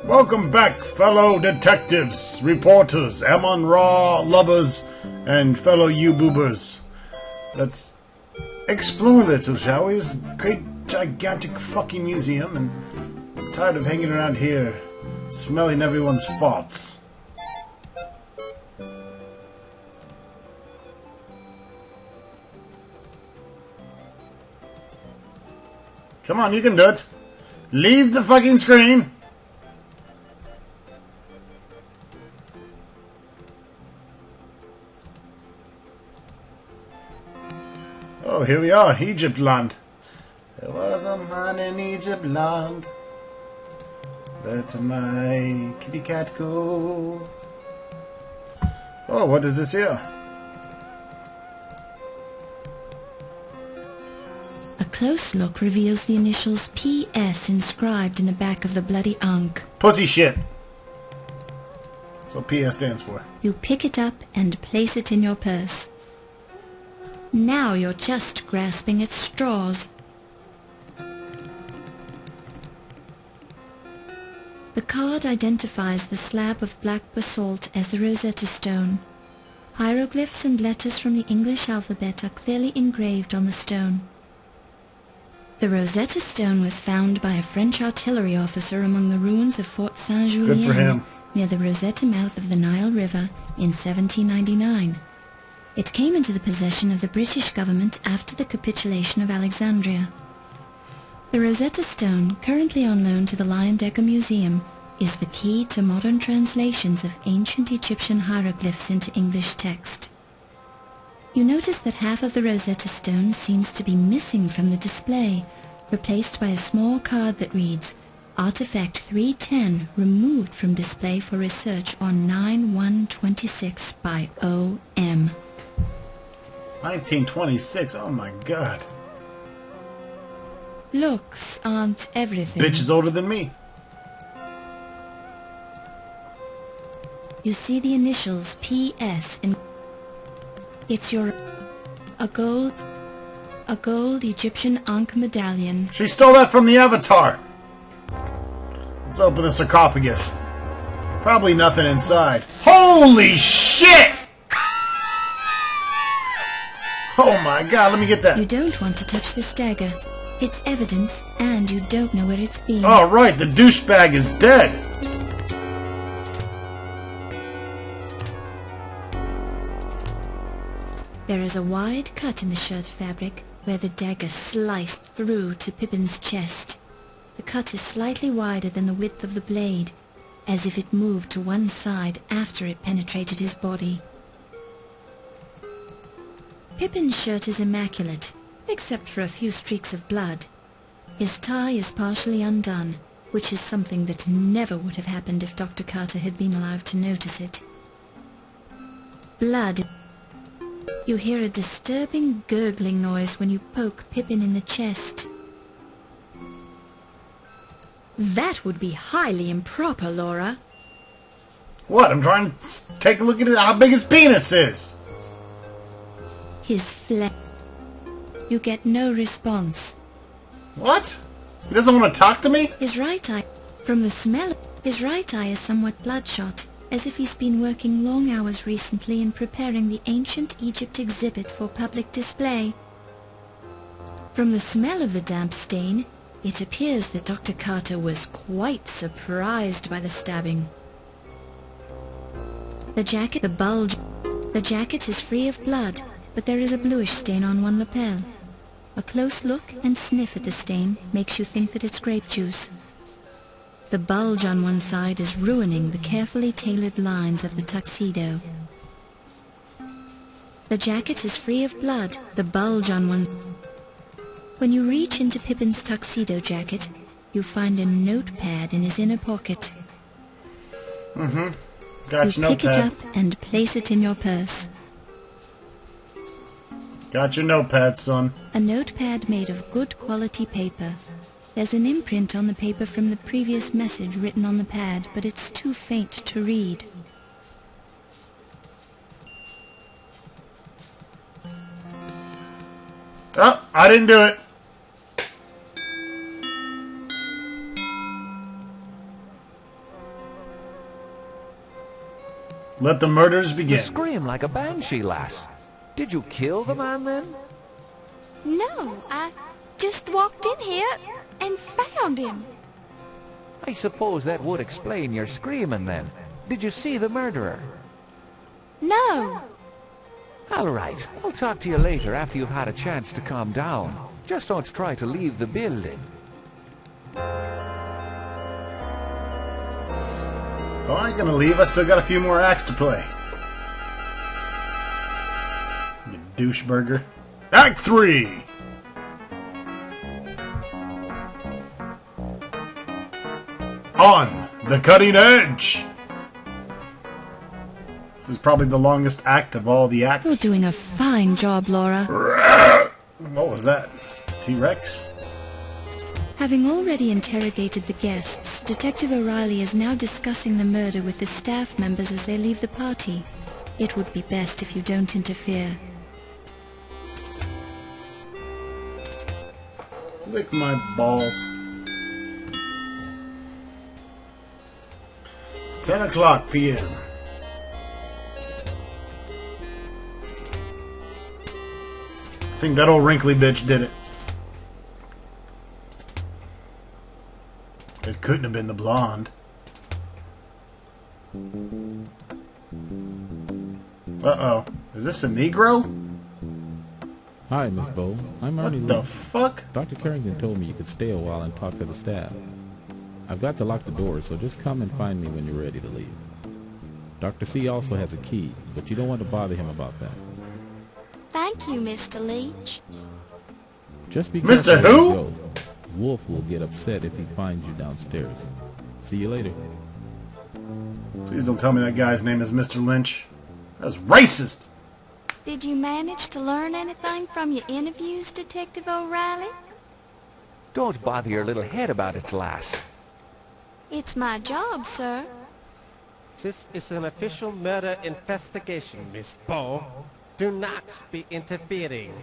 Welcome back, fellow detectives, reporters, Amon Raw lovers, and fellow you-boobers. Let's explore a little, shall we? It's a great, gigantic fucking museum, and I'm tired of hanging around here, smelling everyone's farts. Come on, you can do it. Leave the fucking screen. Oh, here we are, Egypt land. There was a man in Egypt land. Let my kitty cat go. Oh, what is this here? A close look reveals the initials PS inscribed in the back of the bloody Ankh. Pussy shit. That's what PS stands for. You pick it up and place it in your purse. Now you're just grasping at straws. The card identifies the slab of black basalt as the Rosetta Stone. Hieroglyphs and letters from the English alphabet are clearly engraved on the stone. The Rosetta Stone was found by a French artillery officer among the ruins of Fort Saint-Julien near the Rosetta mouth of the Nile River in 1799. It came into the possession of the British government after the capitulation of Alexandria. The Rosetta Stone, currently on loan to the Dagger Museum, is the key to modern translations of ancient Egyptian hieroglyphs into English text. You notice that half of the Rosetta Stone seems to be missing from the display, replaced by a small card that reads, Artifact 310 removed from display for research on 9/1/26 by O.M. 1926, oh my god. Looks aren't everything. Bitch is older than me. You see the initials PS in... It's a gold Egyptian Ankh medallion. She stole that from the Avatar. Let's open the sarcophagus. Probably nothing inside. Holy shit! Oh my god, let me get that. You don't want to touch this dagger. It's evidence, and you don't know where it's been. Oh right, the douchebag is dead. There is a wide cut in the shirt fabric where the dagger sliced through to Pippin's chest. The cut is slightly wider than the width of the blade, as if it moved to one side after it penetrated his body. Pippin's shirt is immaculate, except for a few streaks of blood. His tie is partially undone, which is something that never would have happened if Dr. Carter had been allowed to notice it. Blood. You hear a disturbing gurgling noise when you poke Pippin in the chest. That would be highly improper, Laura. What? I'm trying to take a look at how big his penis is. His flesh. You get no response. What? He doesn't want to talk to me? His right eye, from the smell, his right eye is somewhat bloodshot, as if he's been working long hours recently in preparing the ancient Egypt exhibit for public display. From the smell of the damp stain, it appears that Dr. Carter was quite surprised by the stabbing. The jacket is free of blood, but there is a bluish stain on one lapel. A close look and sniff at the stain makes you think that it's grape juice. The bulge on one side is ruining the carefully tailored lines of the tuxedo. The jacket is free of blood, the bulge on one... When you reach into Pippin's tuxedo jacket, you find a notepad in his inner pocket. Got your you pick notepad. it up and place it in your purse. Got your notepad, son. A notepad made of good quality paper. There's an imprint on the paper from the previous message written on the pad, but it's too faint to read. Oh, I didn't do it. Let the murders You begin. scream like a banshee, lass. Did you kill the man then? No, I just walked in here and found him. I suppose that would explain your screaming then. Did you see the murderer? No. All right, I'll talk to you later after you've had a chance to calm down. Just don't try to leave the building. Oh, I ain't gonna leave. I still got a few more acts to play. You doucheburger. Act 3! On the cutting edge! This is probably the longest act of all the acts. You're doing a fine job, Laura. What was that? T-Rex? Having already interrogated the guests, Detective O'Reilly is now discussing the murder with the staff members as they leave the party. It would be best if you don't interfere. Lick my balls. 10 o'clock p.m. I think that old wrinkly bitch did it. It couldn't have been the blonde. Uh-oh. Is this a Negro? Hi, Miss Bow. I'm Arnie What the Lee. fuck? Dr. Carrington told me you could stay a while and talk to the staff. I've got to lock the doors, so just come and find me when you're ready to leave. Dr. C also has a key, but you don't want to bother him about that. Thank you, Mr. Leach. Just be Mr. careful Who? where you go. Wolf will get upset if he finds you downstairs. See you later. Please don't tell me that guy's name is Mr. Lynch. That's racist! Did you manage to learn anything from your interviews, Detective O'Reilly? Don't bother your little head about it, lass. It's my job, sir. This is an official murder investigation, Miss Bow. Do not be interfering.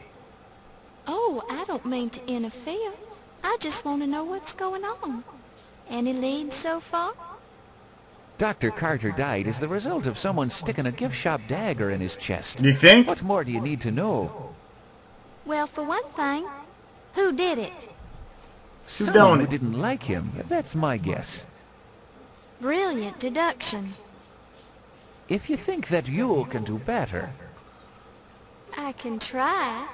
Oh, I don't mean to interfere. I just want to know what's going on. Any leads so far? Dr. Carter died as the result of someone sticking a gift shop dagger in his chest. You think? What more do you need to know? Well, for one thing, who did it? Someone who don't? didn't like him. That's my guess. Brilliant deduction. If you think that you can do better. I can try.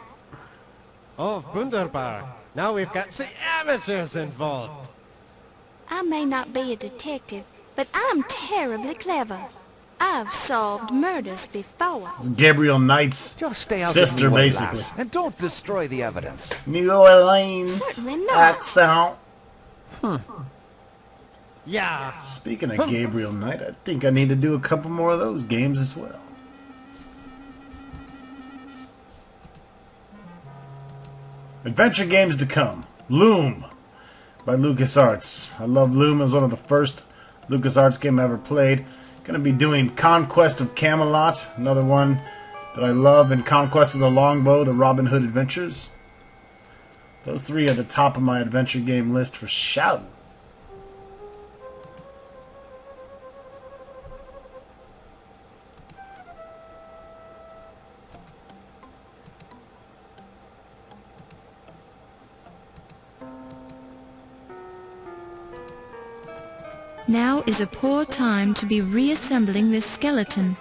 Oh, wunderbar. Now we've got the amateurs involved. I may not be a detective, but I'm terribly clever. I've solved murders before. It's Gabriel Knight's Just stay out sister, of my way, basically. lass, and don't destroy the evidence. New Orleans Certainly not. accent. Yeah. Speaking of Gabriel Knight, I think I need to do a couple more of those games as well. Adventure games to come. Loom by LucasArts. I love Loom. It was one of the first LucasArts game I ever played. Gonna be doing Conquest of Camelot, another one that I love, and Conquest of the Longbow, the Robin Hood Adventures. Those three are the top of my adventure game list for shouting. Now is a poor time to be reassembling this skeleton.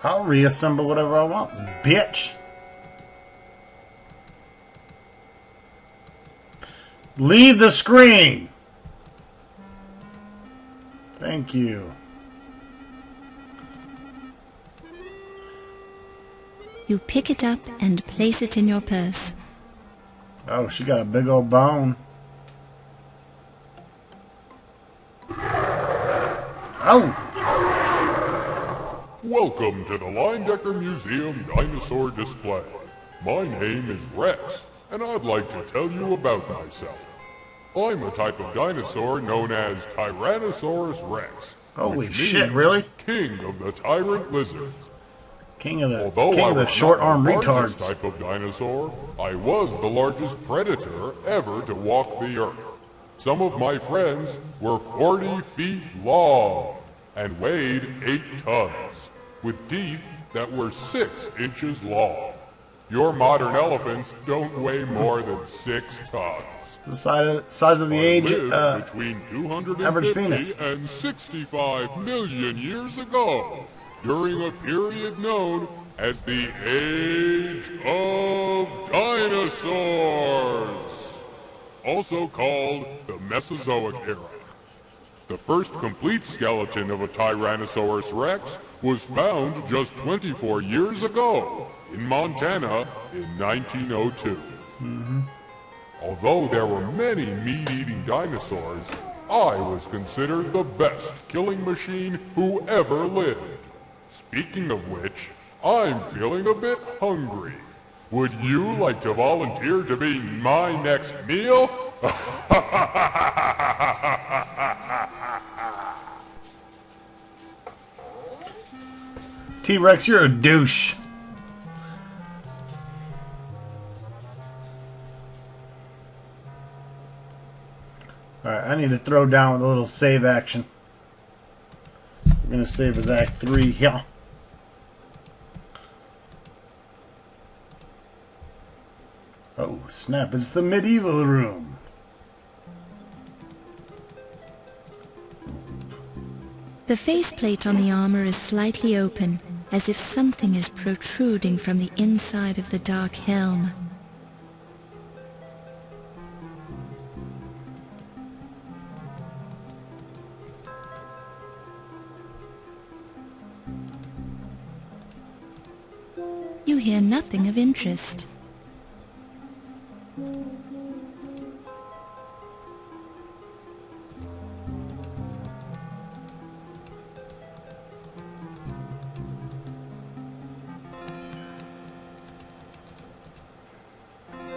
I'll reassemble whatever I want, bitch. Leave the screen. Thank you. You pick it up and place it in your purse. Oh, she got a big old bone. Oh! Welcome to the Linedecker Museum Dinosaur Display. My name is Rex, and I'd like to tell you about myself. I'm a type of dinosaur known as Tyrannosaurus Rex. Holy which shit, means really? King of the tyrant lizards. King of the Although I short arm was not the retards. largest type of dinosaur, I was the largest predator ever to walk the earth. Some of my friends were 40 feet long and weighed 8 tons. with teeth that were 6 inches long. Your modern elephants don't weigh more than 6 tons. The size of the Between average 250 penis. and 65 million years ago, during a period known as the Age of Dinosaurs, also called the Mesozoic era. The first complete skeleton of a Tyrannosaurus rex was found just 24 years ago in Montana in 1902. Although there were many meat-eating dinosaurs, I was considered the best killing machine who ever lived. Speaking of which, I'm feeling a bit hungry. Would you like to volunteer to be my next meal? T-Rex, you're a douche. Alright, I need to throw down with a little save action. We're going to save as Act 3 here. Oh, snap, it's the medieval room. The faceplate on the armor is slightly open, as if something is protruding from the inside of the dark helm. You hear nothing of interest.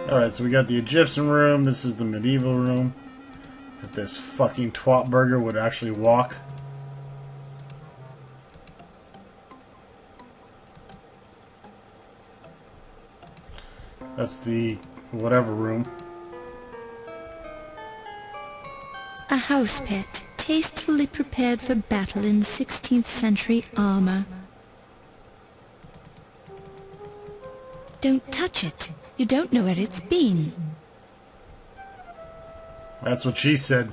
Alright, so we got the Egyptian room. This is the medieval room. If this fucking twat burger would actually walk. That's the whatever room. A house pet, tastefully prepared for battle in 16th century armor. Don't touch it. You don't know where it's been. That's what she said.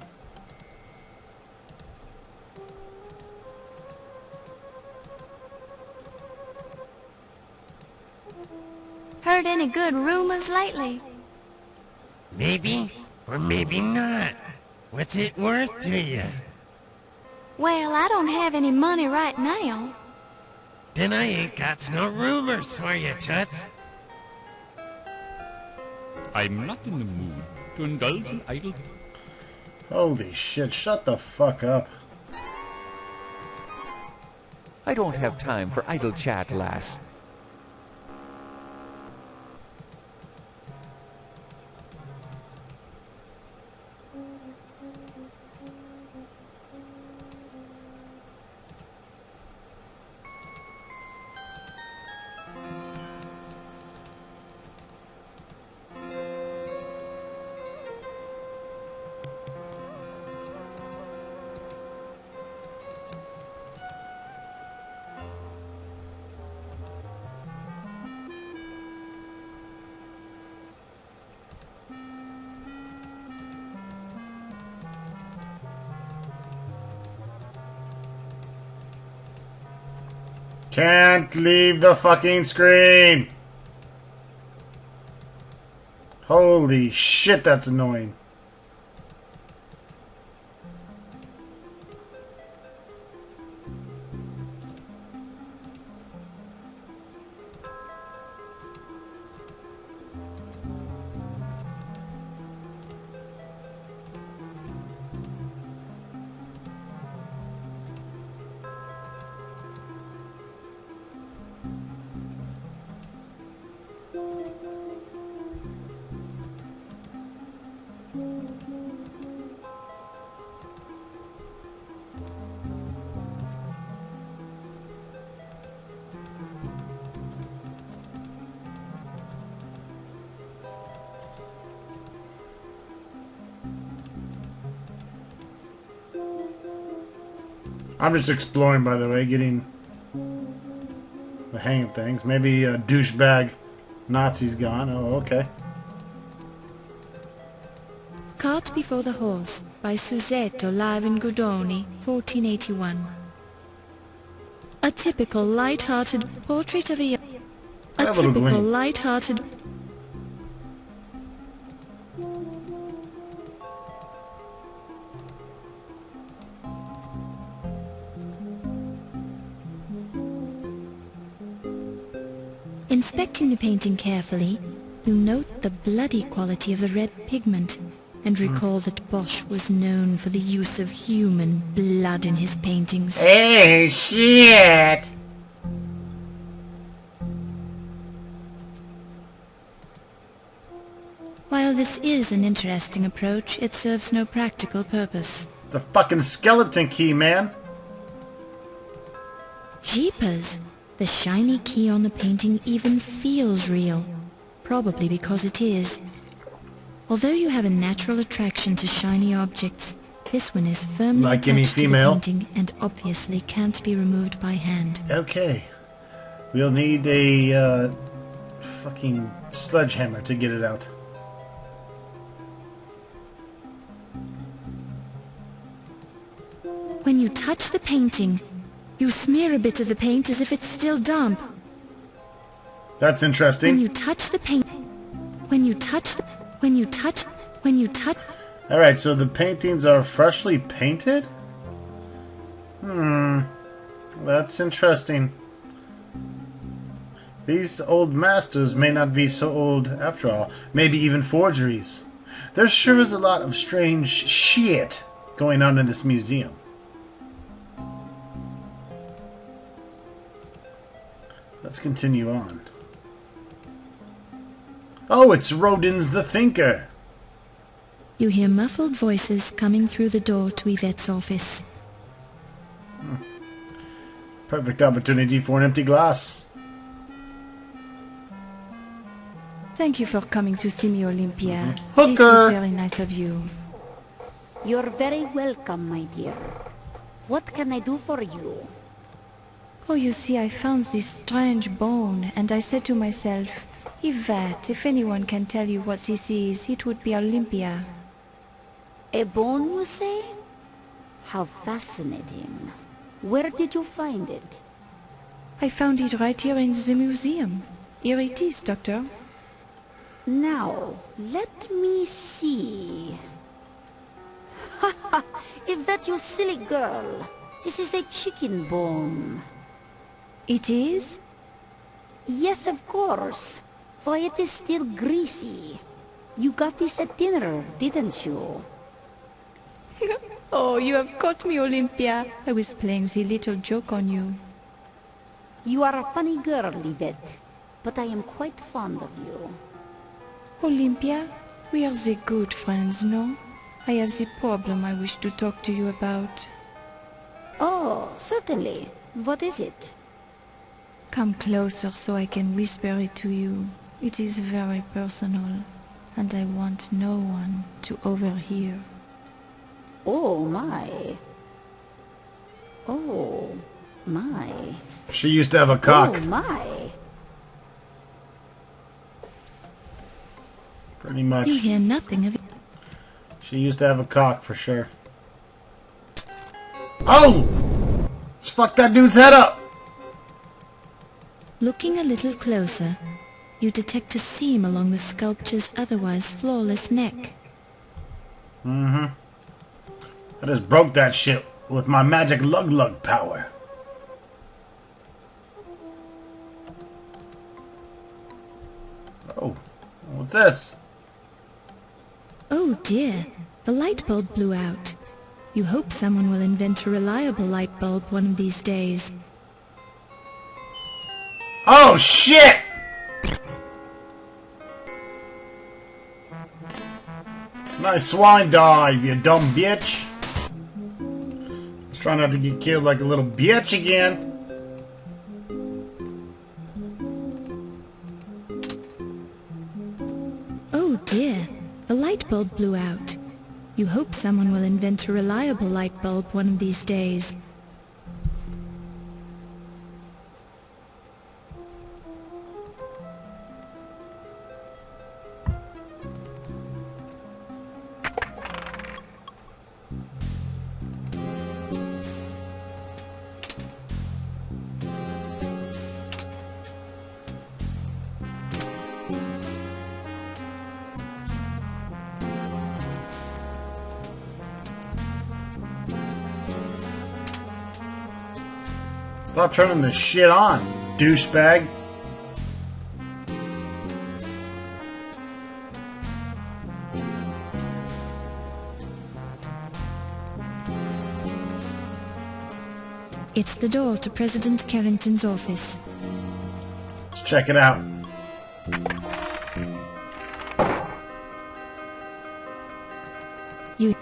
Heard any good rumors lately? Maybe, or maybe not. What's it worth to you? Well, I don't have any money right now. Then I ain't got no rumors for you, Toots. I'm not in the mood to indulge in idle... Holy shit, shut the fuck up. I don't have time for idle chat, lass. Can't leave the fucking screen! Holy shit, that's annoying. I'm just exploring, by the way, getting the hang of things. Maybe a douchebag Nazi's gone. Oh, okay. Cart Before the Horse by Suzetto live in Godoni, 1481. A typical light-hearted portrait of a typical light-hearted Inspecting the painting carefully, you note the bloody quality of the red pigment and recall that Bosch was known for the use of human blood in his paintings. Hey, shit! While this is an interesting approach, it serves no practical purpose. The fucking skeleton key, man! Jeepers! The shiny key on the painting even feels real. Probably because it is. Although you have a natural attraction to shiny objects, this one is firmly like any attached female to the painting and obviously can't be removed by hand. Okay. We'll need a fucking sledgehammer to get it out. When you touch the painting, you smear a bit of the paint as if it's still damp. That's interesting. When you touch the paint, Alright, so the paintings are freshly painted? That's interesting. These old masters may not be so old after all. Maybe even forgeries. There sure is a lot of strange shit going on in this museum. Let's continue on. Oh, it's Rodin's the Thinker. You hear muffled voices coming through the door to Yvette's office. Perfect opportunity for an empty glass. Thank you for coming to see me, Olympia. Hooker. This is very nice of you. You're very welcome, my dear. What can I do for you? Oh, you see, I found this strange bone, and I said to myself, Yvette, if anyone can tell you what this is, it would be Olympia. A bone, you say? How fascinating. Where did you find it? I found it right here in the museum. Here it is, Doctor. Now, let me see. Ha ha! Yvette, you silly girl. This is a chicken bone. It is? Yes, of course. Why, it is still greasy. You got this at dinner, didn't you? Oh, you have caught me, Olympia. I was playing the little joke on you. You are a funny girl, Yvette, but I am quite fond of you. Olympia, we are the good friends, no? I have the problem I wish to talk to you about. Oh, certainly. What is it? Come closer so I can whisper it to you. It is very personal, and I want no one to overhear. Oh my. Oh my. She used to have a cock. Oh my. Pretty much. You hear nothing of it. She used to have a cock for sure. Oh! Just fuck that dude's head up! Looking a little closer, you detect a seam along the sculpture's otherwise flawless neck. I just broke that shit with my magic lug-lug power. Oh, what's this? Oh dear, the light bulb blew out. You hope someone will invent a reliable light bulb one of these days. Oh shit! Nice swine dive, you dumb bitch. Let's try not to get killed like a little bitch again. Oh dear, the light bulb blew out. You hope someone will invent a reliable light bulb one of these days. Stop turning this shit on, douchebag. It's the door to President Carrington's office. Let's check it out. You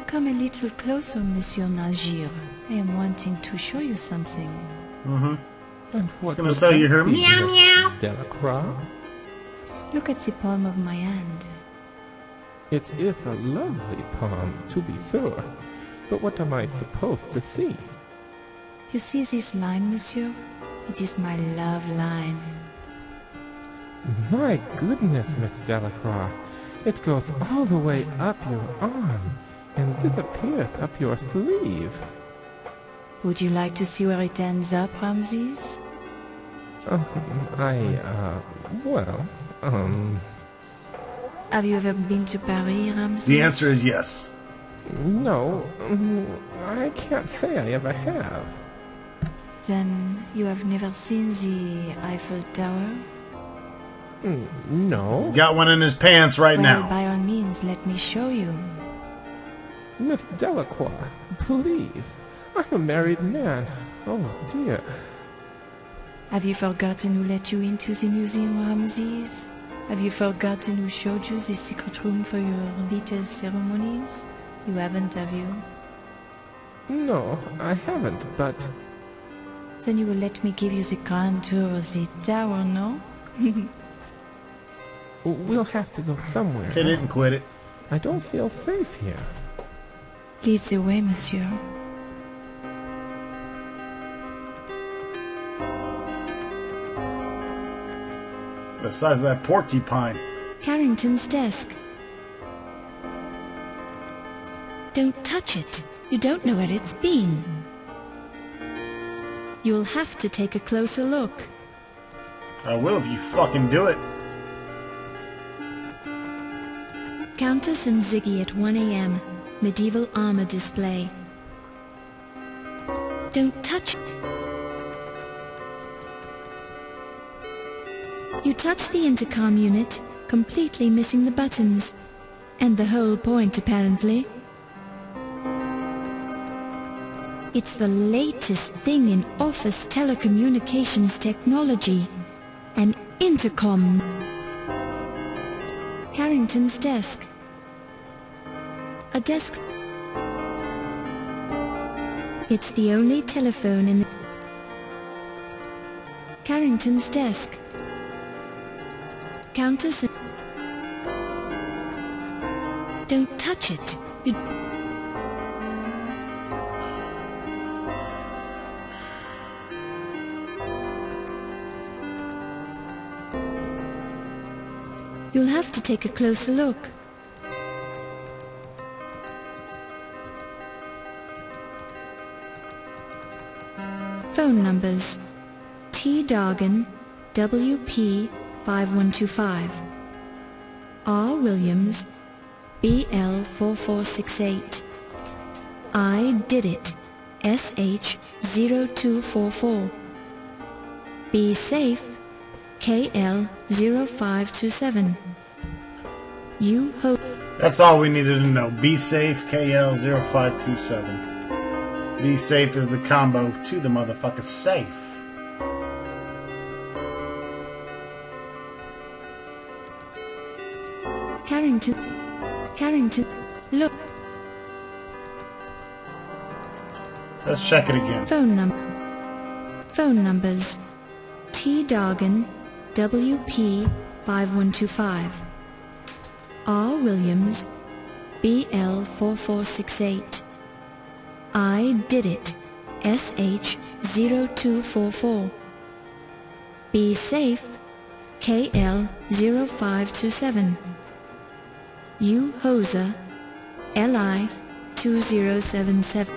Come a little closer, Monsieur Najir. I am wanting to show you something. Mm-hmm. And what Gonna sell you her Meow meow. Delacroix? Look at the palm of my hand. It is a lovely palm, to be sure. But what am I supposed to see? You see this line, Monsieur? It is my love line. My goodness, Miss Delacroix. It goes all the way up your arm and disappears up your sleeve. Would you like to see where it ends up, Ramses? Have you ever been to Paris, Ramses? The answer is yes. No, I can't say I ever have. Then you have never seen the Eiffel Tower? No. He's got one in his pants right Well, now. by all means, let me show you. Miss Delacroix, please. I'm a married man. Oh, dear. Have you forgotten who let you into the museum, Ramses? Have you forgotten who showed you the secret room for your little ceremonies? You haven't, have you? No, I haven't, but... Then you will let me give you the grand tour of the tower, no? We'll have to go somewhere. Hit it and quit it. I don't feel safe here. Lead the way, monsieur. The size of that porcupine. Carrington's desk. Don't touch it. You don't know where it's been. You'll have to take a closer look. I will if you fucking do it. Countess and Ziggy at 1 a.m. Medieval armor display. Don't touch it. You touch the intercom unit, completely missing the buttons. And the whole point, apparently. It's the latest thing in office telecommunications technology. An intercom. Carrington's desk. A desk. It's the only telephone in the... Carrington's desk. Countess and... Don't touch it. You'll have to take a closer look. Phone numbers. T. Dargan, WP 5125. R. Williams, BL 4468. I did it, SH 0244. Be safe, KL 0527. You hope. That's all we needed to know. Be safe, KL 0527. Be safe is the combo to the motherfucker safe. Carrington, look. Let's check it again. Phone numbers. T. Dargan, WP 5125. R. Williams, BL 4468. I did it, SH 0244. Be safe, KL 0527. U. Hoser, LI 2077.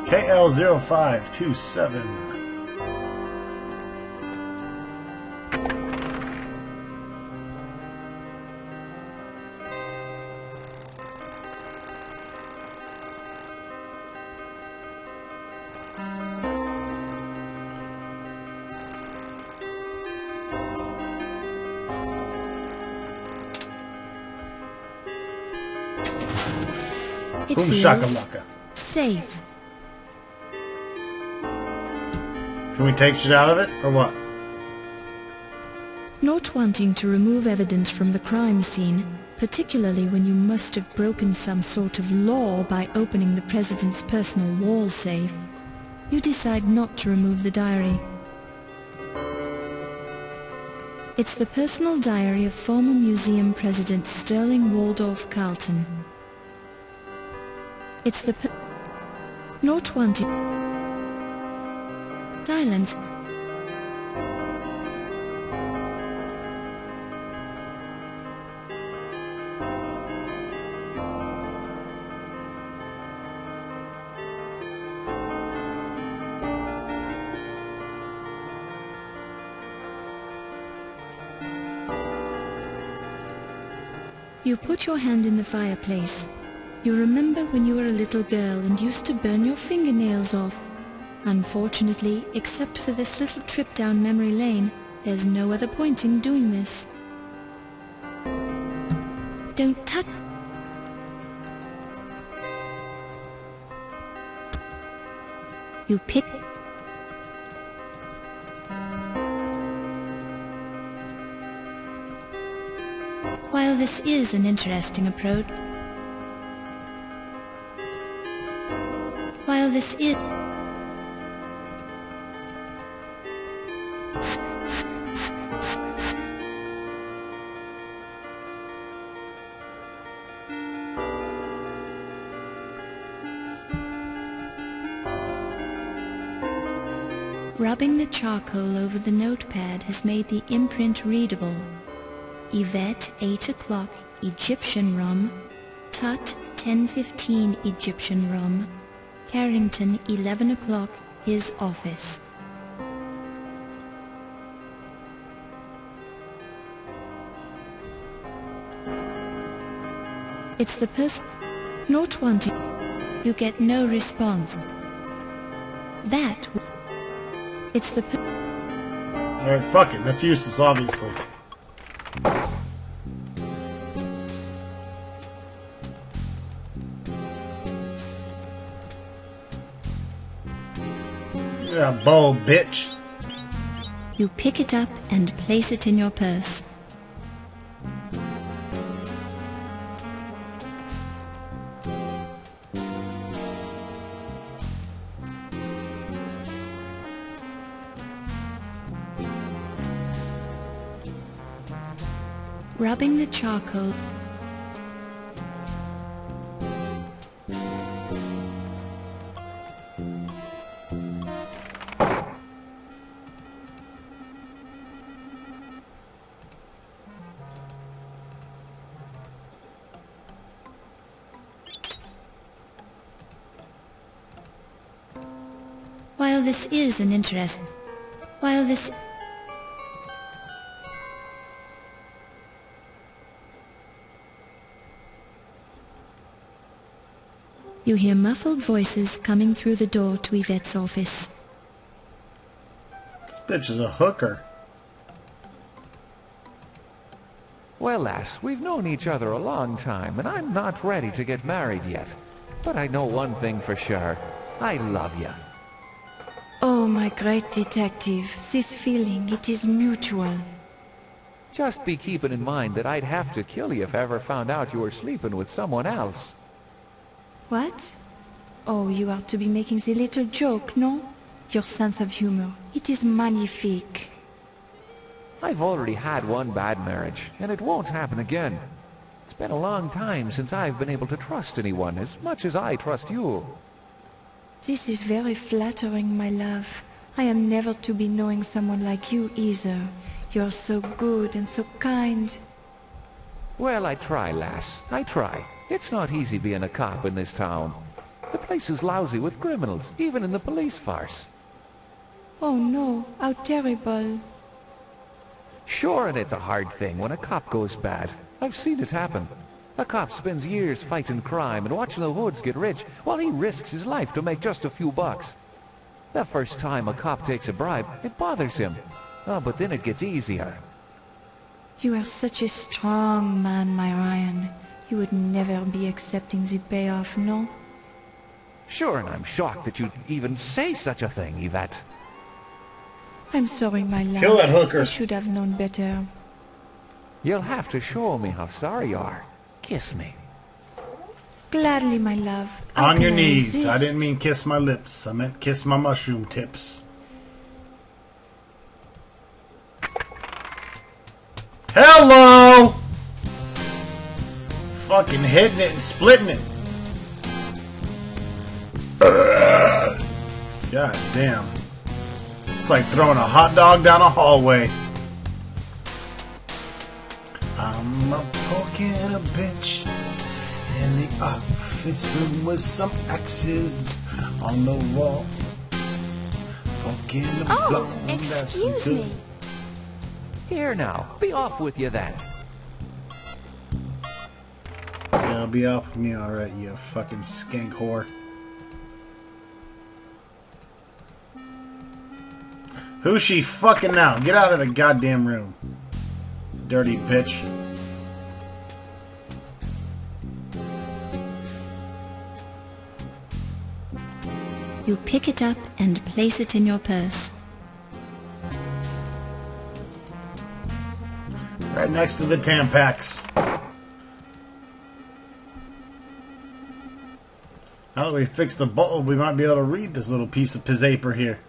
KL 0527. It Boom feels shakalaka. safe. Can we take shit out of it, or what? Not wanting to remove evidence from the crime scene, particularly when you must have broken some sort of law by opening the president's personal wall safe, you decide not to remove the diary. It's the personal diary of former museum president Sterling Waldorf Carlton. It's the not wanting silence. You put your hand in the fireplace. You remember when you were a little girl and used to burn your fingernails off. Unfortunately, except for this little trip down memory lane, there's no other point in doing this. Don't touch... You pick... While this is an interesting approach, while this is... Rubbing the charcoal over the notepad has made the imprint readable. Yvette 8 o'clock Egyptian rum, Tut 10:15 Egyptian rum, Carrington 11 o'clock his office. It's the person not wanting. You get no response. It's the Alright, fuck it. That's useless, obviously. Yeah, bow, bitch. You pick it up and place it in your purse. Rubbing the charcoal. While this is an interest, you hear muffled voices coming through the door to Yvette's office. This bitch is a hooker. Well, lass, we've known each other a long time, and I'm not ready to get married yet. But I know one thing for sure. I love you. Oh, my great detective, this feeling, it is mutual. Just be keeping in mind that I'd have to kill you if I ever found out you were sleeping with someone else. What? Oh, you are to be making the little joke, no? Your sense of humor, it is magnifique. I've already had one bad marriage, and it won't happen again. It's been a long time since I've been able to trust anyone as much as I trust you. This is very flattering, my love. I am never to be knowing someone like you either. You're so good and so kind. Well, I try, lass. I try. It's not easy being a cop in this town. The place is lousy with criminals, even in the police force. Oh no, how terrible. Sure, and it's a hard thing when a cop goes bad. I've seen it happen. A cop spends years fighting crime and watching the hoods get rich while he risks his life to make just a few bucks. The first time a cop takes a bribe, it bothers him. Oh, but then it gets easier. You are such a strong man, my Ryan. You would never be accepting the payoff, no? Sure, and I'm shocked that you'd even say such a thing, Yvette. I'm sorry, my love. Kill that hooker. I should have known better. You'll have to show me how sorry you are. Kiss me. Gladly, my love. How On your can I knees. resist? I didn't mean kiss my lips. I meant kiss my mushroom tips. Hello! Fucking hitting it and splitting it. God damn. It's like throwing a hot dog down a hallway. I'm a poking a bitch in the office room with some axes on the wall. Poking a Oh, blonde ass excuse good. me. Here now, be off with you then. Yeah, I'll be off with me, alright, you fucking skank whore. Who's she fucking now? Get out of the goddamn room. Dirty bitch. You pick it up and place it in your purse. Right next to the Tampax. Now that we fixed the bulb, we might be able to read this little piece of paper here.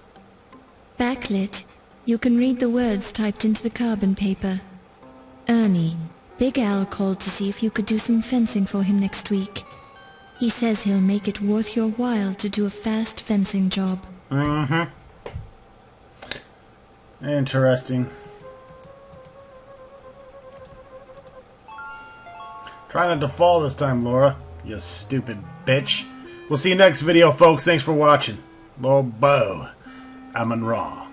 Backlit, you can read the words typed into the carbon paper. Ernie, Big Al called to see if you could do some fencing for him next week. He says he'll make it worth your while to do a fast fencing job. Mm-hmm. Interesting. Try not to fall this time, Laura. You stupid bitch. We'll see you next video, folks. Thanks for watching. Lord Bo, Amon Ra.